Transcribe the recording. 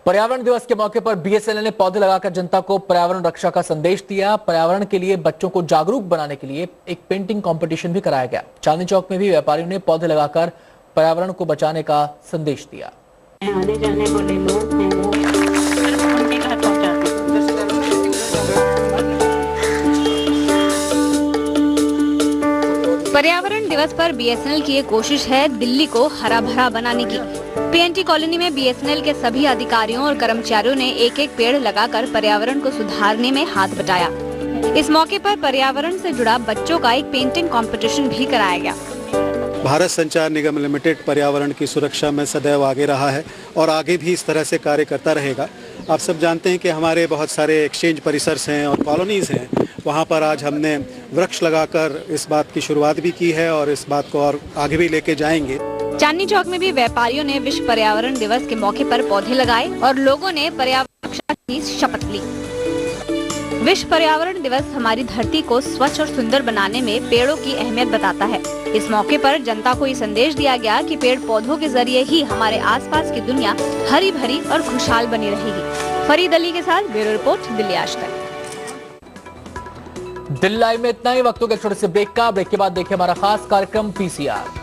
पर्यावरण दिवस के मौके पर बीएसएनएल ने पौधे लगाकर जनता को पर्यावरण रक्षा का संदेश दिया। पर्यावरण के लिए बच्चों को जागरूक बनाने के लिए एक पेंटिंग कंपटीशन भी कराया गया। चांदनी चौक में भी व्यापारियों ने पौधे लगाकर पर्यावरण को बचाने का संदेश दिया। आने जाने वाले लोग हैं वो उनके घर पहुंचाते हैं। पर्यावरण दिवस पर बीएसएनएल की ये कोशिश है दिल्ली को हरा भरा बनाने की। पीएनटी कॉलोनी में बीएसएनएल के सभी अधिकारियों और कर्मचारियों ने एक एक पेड़ लगाकर पर्यावरण को सुधारने में हाथ बटाया। इस मौके पर पर्यावरण से जुड़ा बच्चों का एक पेंटिंग कंपटीशन भी कराया गया। भारत संचार निगम लिमिटेड पर्यावरण की सुरक्षा में सदैव आगे रहा है और आगे भी इस तरह से कार्य करता रहेगा। आप सब जानते हैं कि हमारे बहुत सारे एक्सचेंज परिसर्स हैं और कॉलोनीज हैं, वहाँ पर आज हमने वृक्ष लगाकर इस बात की शुरुआत भी की है और इस बात को और आगे भी लेके जाएंगे। चांदनी चौक में भी व्यापारियों ने विश्व पर्यावरण दिवस के मौके पर पौधे लगाए और लोगों ने पर्यावरण रक्षा की शपथ ली। विश्व पर्यावरण दिवस हमारी धरती को स्वच्छ और सुंदर बनाने में पेड़ों की अहमियत बताता है। इस मौके पर जनता को ये संदेश दिया गया कि पेड़ पौधों के जरिए ही हमारे आसपास की दुनिया हरी भरी और खुशहाल बनी रहेगी। फरीद अली के साथ ब्यूरो रिपोर्ट, दिल्ली आज तक। दिल्ली लाइव में इतना ही। वक्त हो गया छोटे से ब्रेक का। ब्रेक के बाद देखिए हमारा खास कार्यक्रम पीसीआर।